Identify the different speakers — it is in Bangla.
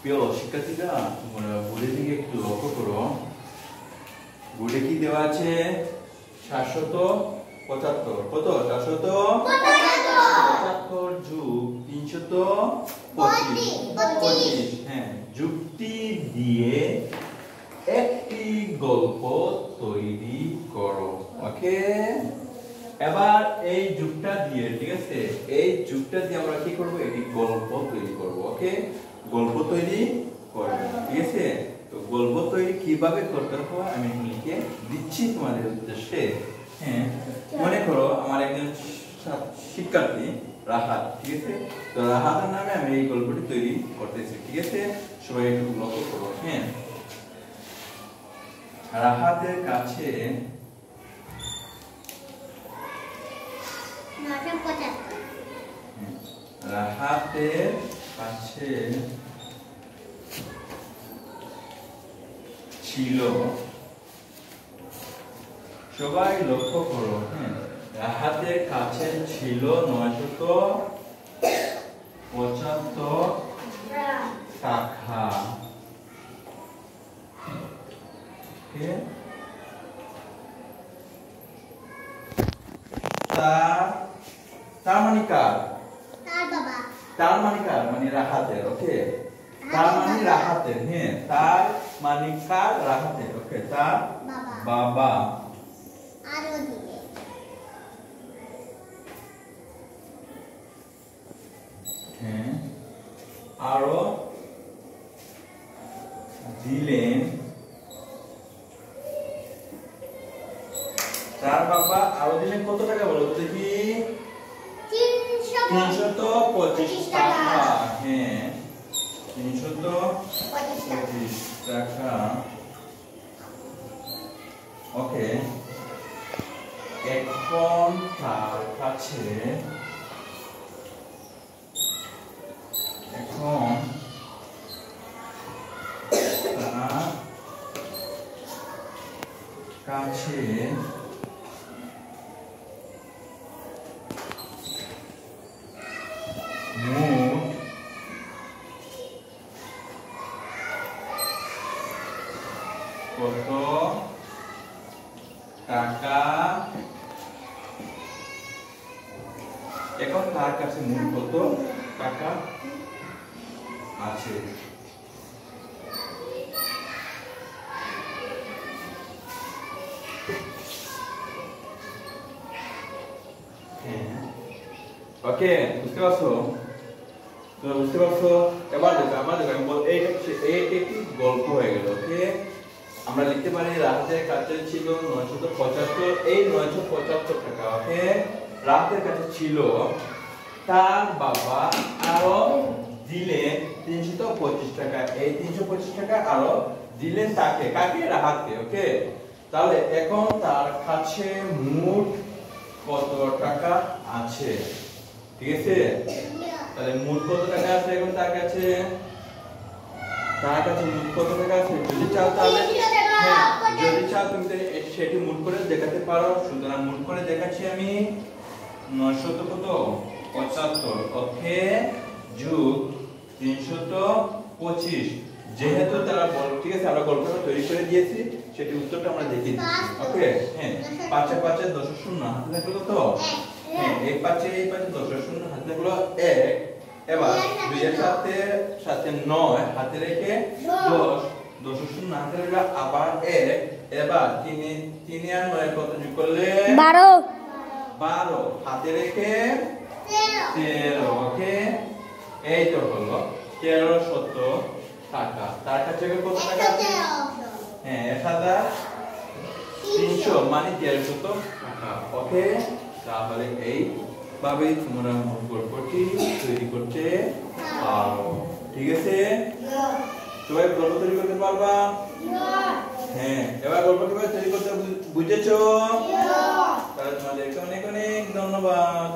Speaker 1: প্রিয় শিক্ষার্থীরা, তোমরা বোর্ডের দিকে একটু লক্ষ্য করো। বোর্ডে কি দেওয়া আছে? 775। কত? 775 যোগ 325। হ্যাঁ, যুক্তি দিয়ে একটি গল্প তৈরি করো। ওকে, এবার এই যুগটা দিয়ে, ঠিক আছে, এই যুগটা দিয়ে আমরা কি করব? একটি গল্প তৈরি করব। ওকে, গল্প তৈরি করব, ঠিক আছে। তো গল্প তৈরি কিভাবে করতে হয় আমি লিখে দিচ্ছি তোমাদের উদ্দেশ্যে। হ্যাঁ, মনে করো আমার একজন শিক্ষার্থী রাহাত, ঠিক আছে। তো রাহাতের নামে আমি এই গল্পটি তৈরি করতেছি, ঠিক আছে। সবাই একটু লক্ষ্য করো। হ্যাঁ, রাহাতের কাছে ছিল, সবাই লক্ষ্য করো। হ্যাঁ, রাহাতের কাছে ছিল 975 টাকা। তার মানে কার? তার মানে কার? মানে রাহাতের। ওকে, তার মানে রাহাতের। হ্যাঁ, তার মানে কার? রাহাতের। ওকে, তার বাবা হ্যাঁ আরো দিলেন। তার বাবা আরো দিলেন কত টাকা বলো তো দেখি? 325 টাকা। হ্যাঁ, 325 টাকা। ওকে, এখন তার কাছে মোট কত টাকা? এখন তার কাছে মোট কত টাকা আছে? ওকে, বুঝতে পারছো? তোমরা বুঝতে পারছো? এবার দেখো, আমি বল, এই একটি গল্প হয়ে গেল। ওকে, আমরা লিখতে পারি রাহাতের কাছে ছিল 975। এই 975 টাকা, ওকে, রাহাতের কাছে ছিল। তার বাবা আরো দিলেন 325 টাকা। এই 325 টাকা আরো দিলেন তাকে। কাকে? রাহাতকে। ওকে, তাহলে এখন তার কাছে মোট কত টাকা আছে? ঠিক আছে, তাহলে মোট কত টাকা আছে এখন তার কাছে? তার কাছে মোট কত টাকা আছে? যদি চাও তাহলে, হ্যাঁ, যদি চাও তুমি সেটি মোট করে দেখাতে পারো। সুতরাং মোট করে দেখাচ্ছি আমি। 975 ওকে যোগ 325। যেহেতু তারা বল, ঠিক আছে, আমরা গল্পটা তৈরি করে দিয়েছি, সেটি উত্তরটা আমরা দেখিয়ে দিচ্ছি। ওকে, হ্যাঁ, 5 এর 5 10 এর 0 হাতে থাকলো তো। হ্যাঁ, এই 5 এর 10 এর 0 হাতে থাকলো 1। এবার 2 এর সাথে 9 হাতে রেখে 10 10 এর 0 হাতে রেখে আবার 1। এবার 3 আর 9 কত যোগ করলে? 12 হাতে রেখে 13। ওকে, এই তো হলো 1300 টাকা। তার কাছে কত টাকা আছে? হ্যাঁ, 1300 মানে 1300 টাকা। ওকে, তাহলে এইভাবে তোমরা গল্পটি তৈরি করতে পারো। ঠিক আছে, সবাই গল্প তৈরি করতে পারবা? হ্যাঁ, এবার গল্প কিভাবে তৈরি করতে বুঝেছো? তাহলে তোমাদেরকে অনেক অনেক ধন্যবাদ।